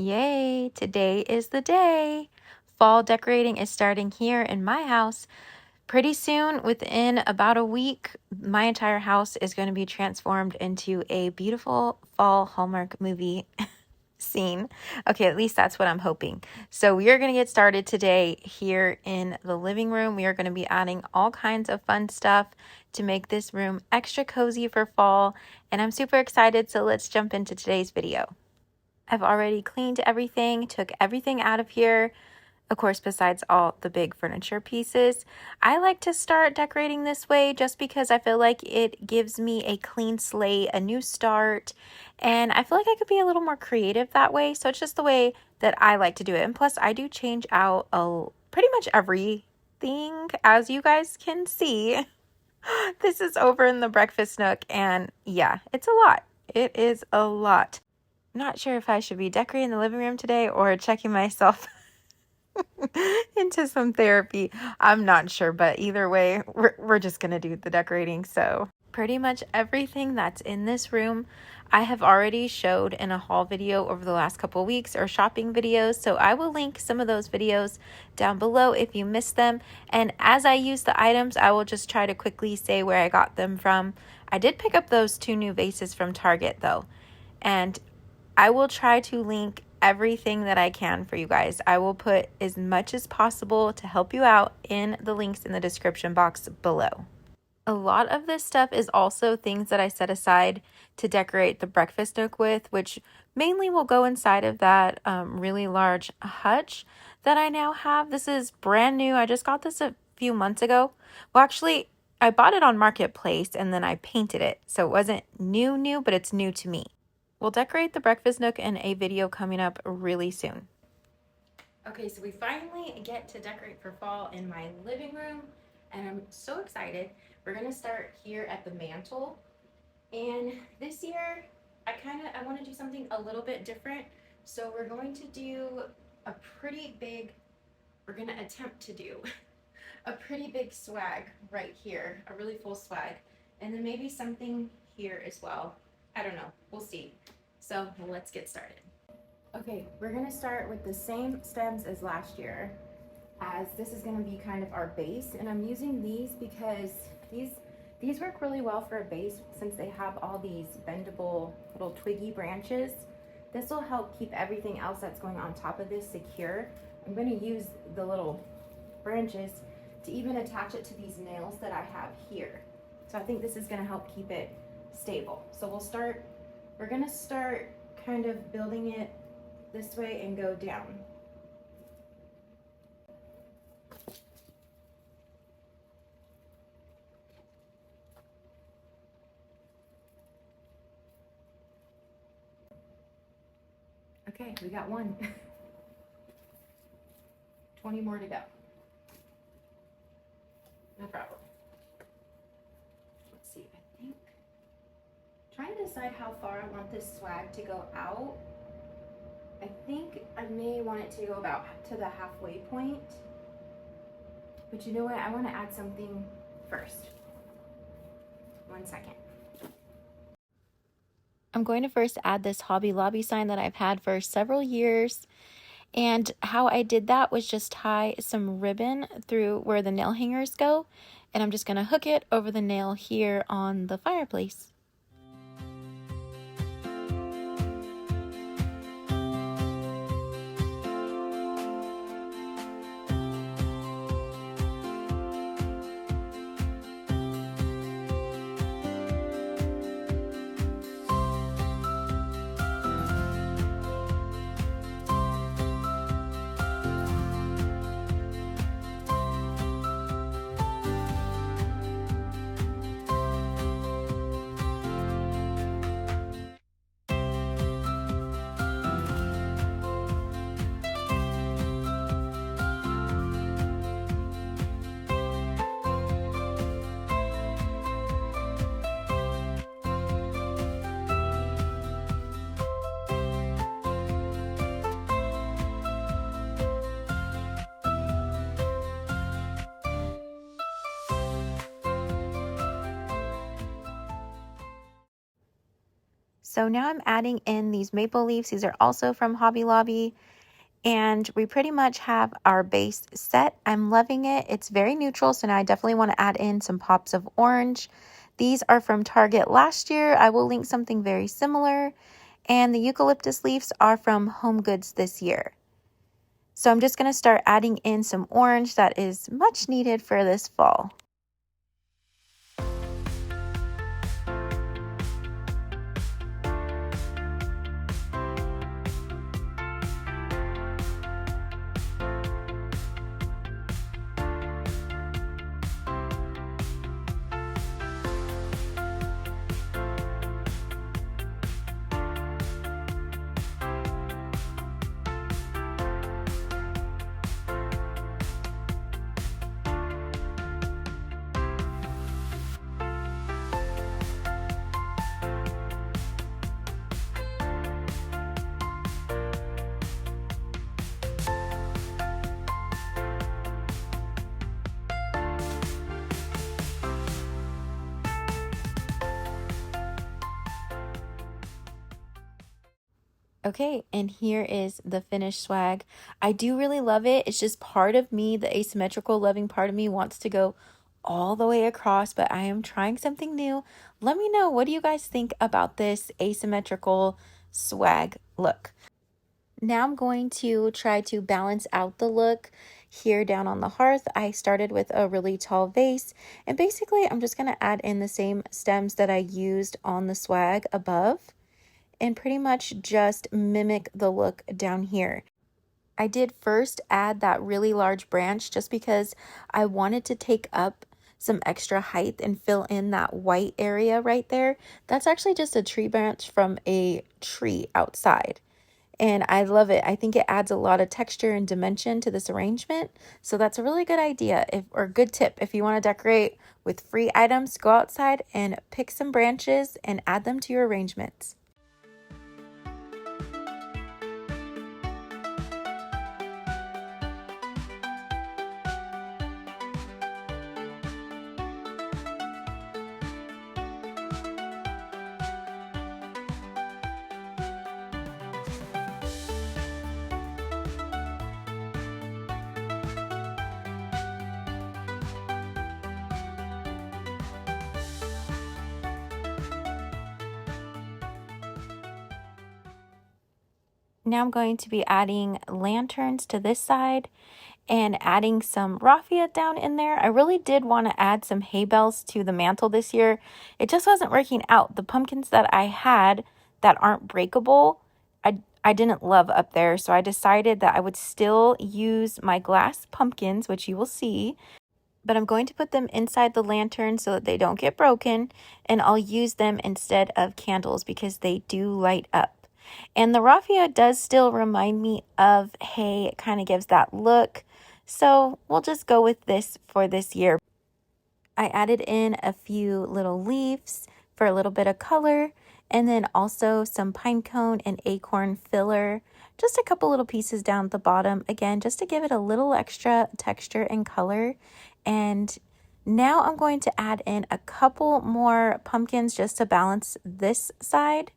Yay, today is the day. Fall decorating is starting here in my house. Pretty soon, within about a week, my entire house is going to be transformed into a beautiful fall Hallmark movie scene. Okay, at least that's what I'm hoping. So we are going to get started today here in the living room. We are going to be adding all kinds of fun stuff to make this room extra cozy for fall, and I'm super excited, so let's jump into today's video. I've already cleaned everything, took everything out of here. Of course, besides all the big furniture pieces. I like to start decorating this way just because I feel like it gives me a clean slate, a new start, and I feel like I could be a little more creative that way. So it's just the way that I like to do it. And plus, I do change out pretty much everything, as you guys can see. This is over in the breakfast nook, and yeah, it's a lot. It is a lot. Not sure if I should be decorating the living room today or checking myself into some therapy. I'm not sure, but either way, we're just gonna do the decorating. So pretty much everything that's in this room I have already showed in a haul video over the last couple weeks, or shopping videos, so I will link some of those videos down below if you missed them. And as I use the items, I will just try to quickly say where I got them from. I did pick up those 2 new vases from Target though, and I will try to link everything that I can for you guys. I will put as much as possible to help you out in the links in the description box below. A lot of this stuff is also things that I set aside to decorate the breakfast nook with, which mainly will go inside of that really large hutch that I now have. This is brand new. I just got this a few months ago. Well, actually, I bought it on Marketplace and then I painted it. So it wasn't new, but it's new to me. We'll decorate the breakfast nook in a video coming up really soon. Okay, so we finally get to decorate for fall in my living room, and I'm so excited. We're gonna start here at the mantle, and this year I want to do something a little bit different. So we're going to do we're gonna attempt to do a pretty big swag right here, a really full swag, and then maybe something here as well. I don't know, we'll see. So let's get started. Okay, we're gonna start with the same stems as last year, as this is gonna be kind of our base, and I'm using these because these work really well for a base since they have all these bendable little twiggy branches. This will help keep everything else that's going on top of this secure. I'm gonna use the little branches to even attach it to these nails that I have here. So I think this is gonna help keep it stable. So we're gonna start kind of building it this way and go down. Okay, we got one. 20 more to go. No problem. Let's see, I think, trying to decide how far I want this swag to go out. I think I may want it to go about to the halfway point. But you know what? I want to add something first. 1 second. I'm going to first add this Hobby Lobby sign that I've had for several years. And how I did that was just tie some ribbon through where the nail hangers go. And I'm just going to hook it over the nail here on the fireplace. So now I'm adding in these maple leaves. These are also from Hobby Lobby. And we pretty much have our base set. I'm loving it. It's very neutral, so now I definitely want to add in some pops of orange. These are from Target last year. I will link something very similar. And the eucalyptus leaves are from Home Goods this year. So I'm just going to start adding in some orange that is much needed for this fall. Okay, and here is the finished swag. I do really love it. It's just part of me, the asymmetrical loving part of me wants to go all the way across, but I am trying something new. Let me know, what do you guys think about this asymmetrical swag look? Now I'm going to try to balance out the look here down on the hearth. I started with a really tall vase, and basically I'm just going to add in the same stems that I used on the swag above and pretty much just mimic the look down here. I did first add that really large branch just because I wanted to take up some extra height and fill in that white area right there. That's actually just a tree branch from a tree outside. And I love it. I think it adds a lot of texture and dimension to this arrangement. So that's a really good idea or good tip. If you want to decorate with free items, go outside and pick some branches and add them to your arrangements. Now I'm going to be adding lanterns to this side and adding some raffia down in there. I really did want to add some hay bales to the mantle this year. It just wasn't working out. The pumpkins that I had that aren't breakable, I didn't love up there. So I decided that I would still use my glass pumpkins, which you will see, but I'm going to put them inside the lantern so that they don't get broken, and I'll use them instead of candles because they do light up. And the raffia does still remind me of hay. It kind of gives that look. So we'll just go with this for this year. I added in a few little leaves for a little bit of color, and then also some pine cone and acorn filler. Just a couple little pieces down at the bottom, again, just to give it a little extra texture and color. And now I'm going to add in a couple more pumpkins just to balance this side.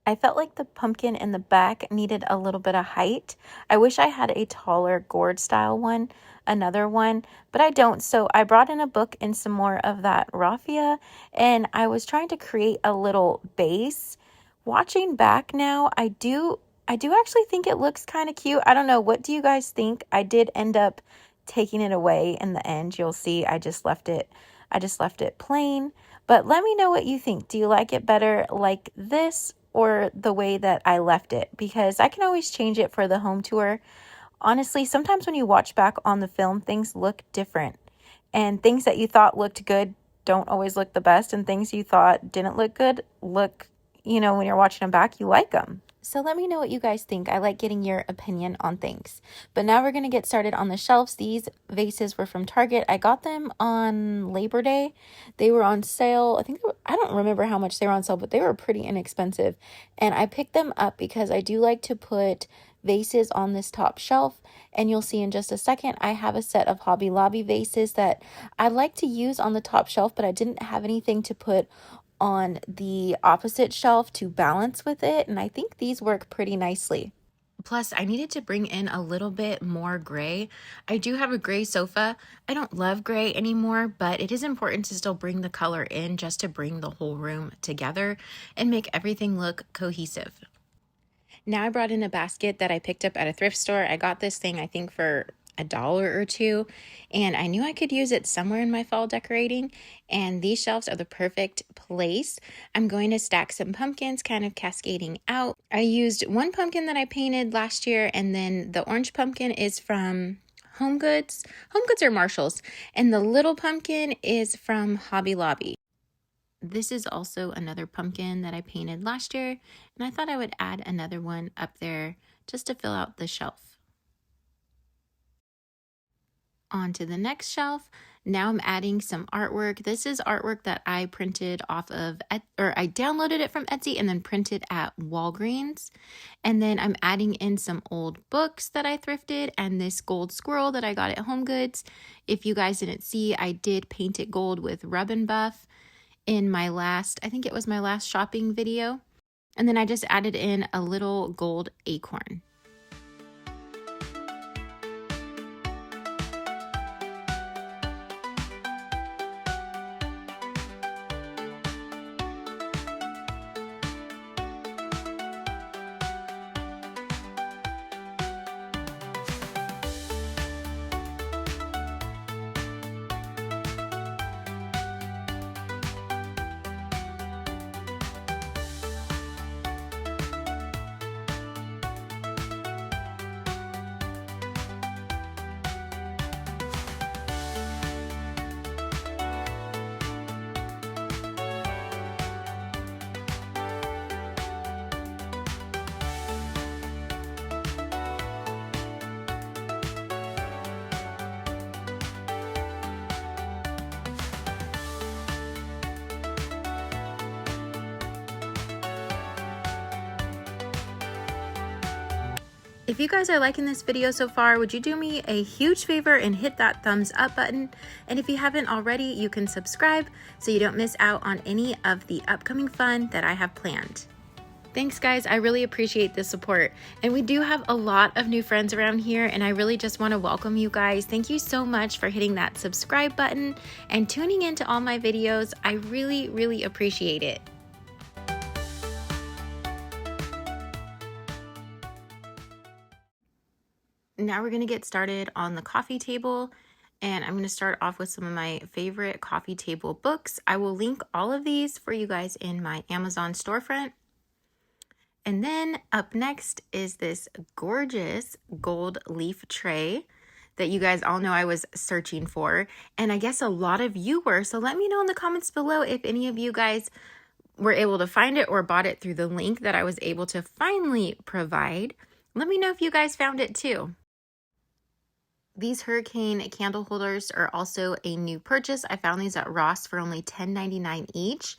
I felt like the pumpkin in the back needed a little bit of height. I wish I had a taller gourd style one, another one, but I don't. So I brought in a book and some more of that raffia, and I was trying to create a little base. Watching back now, I do actually think it looks kind of cute. I don't know. What do you guys think? I did end up taking it away in the end. You'll see I just left it plain. But let me know what you think. Do you like it better like this or the way that I left it? Because I can always change it for the home tour. Honestly, sometimes when you watch back on the film, things look different. And things that you thought looked good don't always look the best. And things you thought didn't look good look, when you're watching them back, you like them. So let me know what you guys think. I like getting your opinion on things. But now we're going to get started on the shelves. These vases were from Target. I got them on Labor Day. They were on sale. I don't remember how much they were on sale, but they were pretty inexpensive. And I picked them up because I do like to put vases on this top shelf. And you'll see in just a second, I have a set of Hobby Lobby vases that I like to use on the top shelf, but I didn't have anything to put on the opposite shelf to balance with it, and I think these work pretty nicely. Plus, I needed to bring in a little bit more gray. I do have a gray sofa. I don't love gray anymore, but it is important to still bring the color in just to bring the whole room together and make everything look cohesive. Now I brought in a basket that I picked up at a thrift store. I got this thing, I think, for $1 or $2, and I knew I could use it somewhere in my fall decorating, and these shelves are the perfect place. I'm going to stack some pumpkins kind of cascading out. I used one pumpkin that I painted last year, and then the orange pumpkin is from Home Goods or Marshalls, and the little pumpkin is from Hobby Lobby. This is also another pumpkin that I painted last year, and I thought I would add another one up there just to fill out the shelf. On to the next shelf. Now I'm adding some artwork. This is artwork that I printed off of, or I downloaded it from Etsy and then printed at Walgreens. And then I'm adding in some old books that I thrifted and this gold squirrel that I got at Home Goods. If you guys didn't see, I did paint it gold with Rub and Buff in my last, I think it was my last shopping video. And then I just added in a little gold acorn. If you guys are liking this video so far, would you do me a huge favor and hit that thumbs up button? And if you haven't already, you can subscribe so you don't miss out on any of the upcoming fun that I have planned. Thanks guys, I really appreciate the support. And we do have a lot of new friends around here, and I really just want to welcome you guys. Thank you so much for hitting that subscribe button and tuning into all my videos. I really, really appreciate it. Now we're going to get started on the coffee table, and I'm going to start off with some of my favorite coffee table books. I will link all of these for you guys in my Amazon storefront. And then up next is this gorgeous gold leaf tray that you guys all know I was searching for, and I guess a lot of you were, so let me know in the comments below if any of you guys were able to find it or bought it through the link that I was able to finally provide. Let me know if you guys found it too. These hurricane candle holders are also a new purchase. I found these at Ross for only $10.99 each.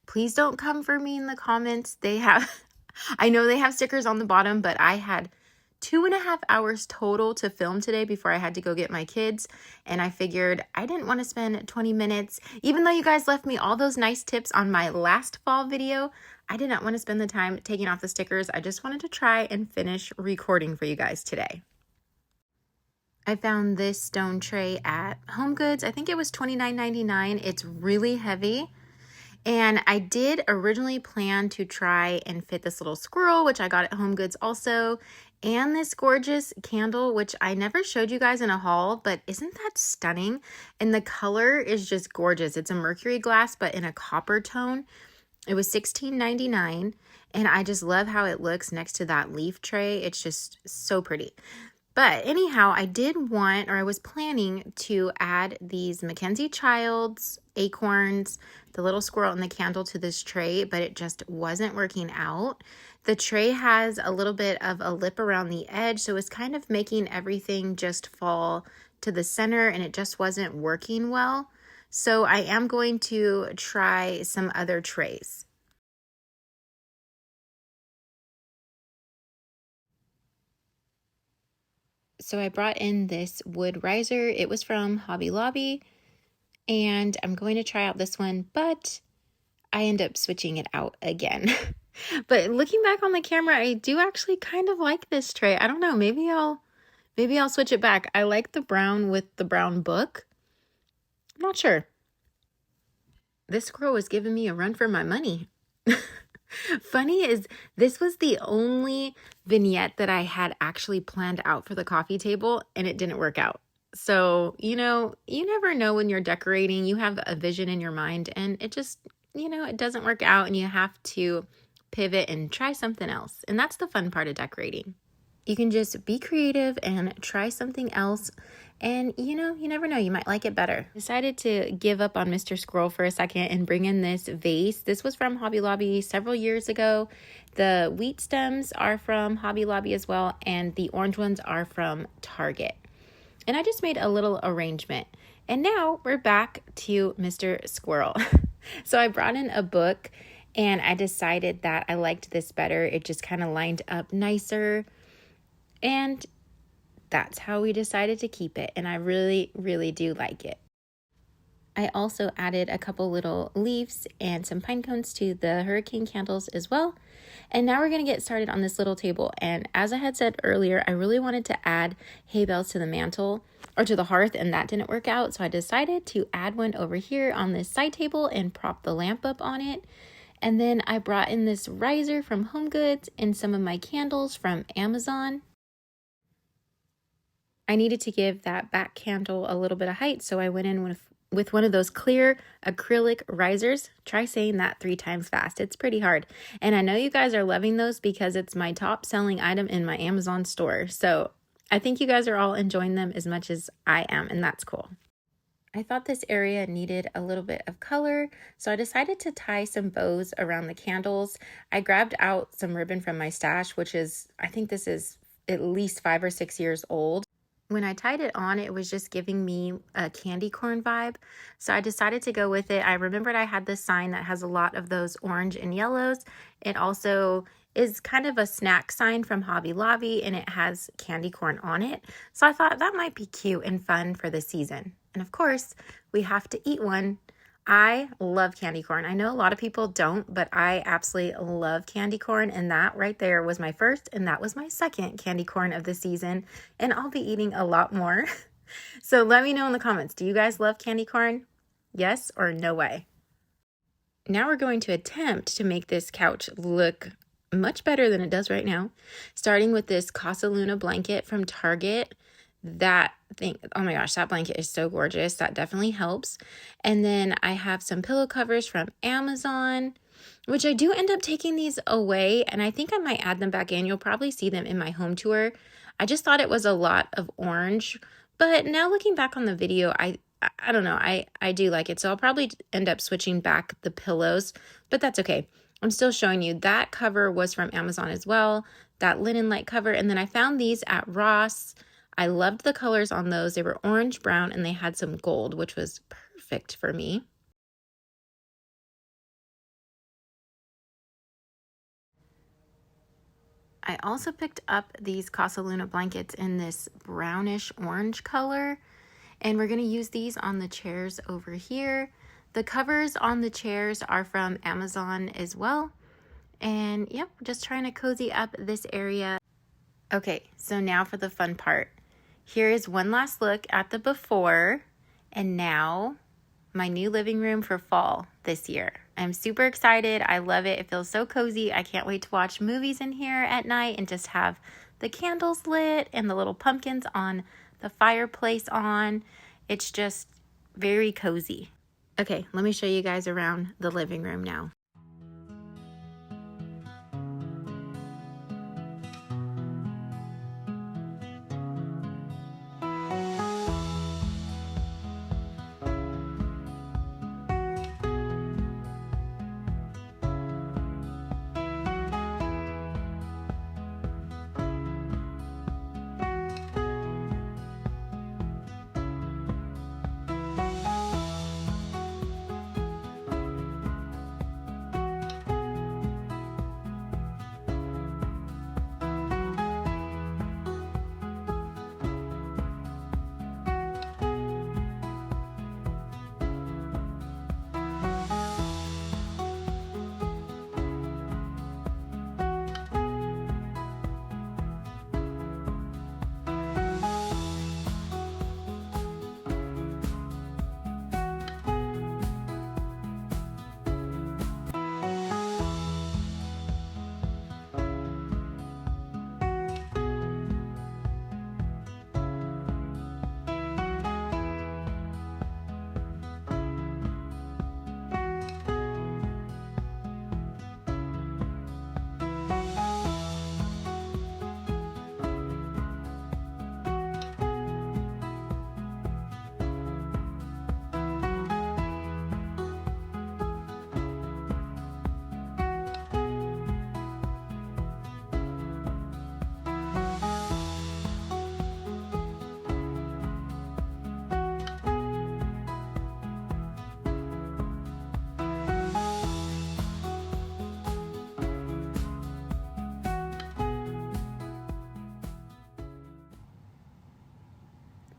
Please don't come for me in the comments. They have, I know they have stickers on the bottom, but I had 2.5 hours total to film today before I had to go get my kids. And I figured I didn't want to spend 20 minutes, even though you guys left me all those nice tips on my last fall video. I did not want to spend the time taking off the stickers. I just wanted to try and finish recording for you guys today. I found this stone tray at Home Goods. I think it was $29.99. It's really heavy. And I did originally plan to try and fit this little squirrel, which I got at Home Goods also, and this gorgeous candle, which I never showed you guys in a haul, but isn't that stunning? And the color is just gorgeous. It's a mercury glass, but in a copper tone. It was $16.99, and I just love how it looks next to that leaf tray. It's just so pretty. But anyhow, I did want, or I was planning to add these Mackenzie Childs acorns, the little squirrel and the candle to this tray, but it just wasn't working out. The tray has a little bit of a lip around the edge, so it's kind of making everything just fall to the center, and it just wasn't working well. So I am going to try some other trays. So I brought in this wood riser. It was from Hobby Lobby, and I'm going to try out this one, but I end up switching it out again. But looking back on the camera, I do actually kind of like this tray. I don't know, maybe I'll switch it back. I like the brown with the brown book. I'm not sure. This squirrel was giving me a run for my money. Funny is, this was the only vignette that I had actually planned out for the coffee table, and it didn't work out. So, you never know when you're decorating. You have a vision in your mind, and it just, it doesn't work out, and you have to pivot and try something else. And that's the fun part of decorating. You can just be creative and try something else. And you never know, you might like it better. Decided to give up on Mr. Squirrel for a second and bring in this vase. This was from Hobby Lobby several years ago. The wheat stems are from Hobby Lobby as well, and the orange ones are from Target. And I just made a little arrangement. And now we're back to Mr. Squirrel. So I brought in a book, and I decided that I liked this better. It just kind of lined up nicer. And that's how we decided to keep it, and I really, really do like it. I also added a couple little leaves and some pine cones to the hurricane candles as well. And now we're going to get started on this little table. And as I had said earlier, I really wanted to add hay bales to the mantle or to the hearth, and that didn't work out. So I decided to add one over here on this side table and prop the lamp up on it. And then I brought in this riser from HomeGoods and some of my candles from Amazon. I needed to give that back candle a little bit of height, so I went in with one of those clear acrylic risers. Try saying that 3 times fast. It's pretty hard. And I know you guys are loving those because it's my top selling item in my Amazon store. So I think you guys are all enjoying them as much as I am, and that's cool. I thought this area needed a little bit of color, so I decided to tie some bows around the candles. I grabbed out some ribbon from my stash, which is, I think this is at least 5 or 6 years old. When I tied it on, it was just giving me a candy corn vibe, so I decided to go with it. I remembered I had this sign that has a lot of those orange and yellows. It also is kind of a snack sign from Hobby Lobby, and it has candy corn on it. So I thought that might be cute and fun for the season. And of course, we have to eat one. I love candy corn. I know a lot of people don't, but I absolutely love candy corn, and that right there was my first, and that was my second candy corn of the season, and I'll be eating a lot more. So let me know in the comments, do you guys love candy corn? Yes or no way? Now we're going to attempt to make this couch look much better than it does right now, starting with this Casa Luna blanket from Target. That thing, oh my gosh, that blanket is so gorgeous. That definitely helps. And then I have some pillow covers from Amazon, which I do end up taking these away, and I think I might add them back in. You'll probably see them in my home tour. I just thought it was a lot of orange, but now looking back on the video, I don't know, I do like it. So I'll probably end up switching back the pillows, but that's okay. I'm still showing you that cover was from Amazon as well, that linen light cover. And then I found these at Ross. I loved the colors on those. They were orange, brown, and they had some gold, which was perfect for me. I also picked up these Casa Luna blankets in this brownish orange color, and we're going to use these on the chairs over here. The covers on the chairs are from Amazon as well. And yep, just trying to cozy up this area. Okay, so now for the fun part. Here is one last look at the before and now my new living room for fall this year. I'm super excited. I love it. It feels so cozy. I can't wait to watch movies in here at night and just have the candles lit and the little pumpkins on the fireplace on. It's just very cozy. Okay, let me show you guys around the living room now.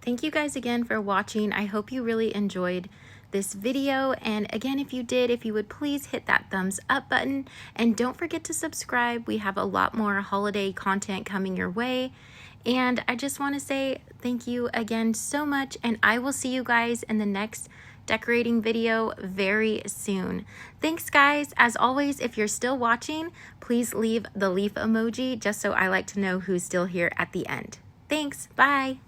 Thank you guys again for watching. I hope you really enjoyed this video, and again, if you did, if you would please hit that thumbs up button and don't forget to subscribe. We have a lot more holiday content coming your way, and I just want to say thank you again so much, and I will see you guys in the next decorating video very soon. Thanks guys. As always, if you're still watching, please leave the leaf emoji just so I like to know who's still here at the end. Thanks. Bye.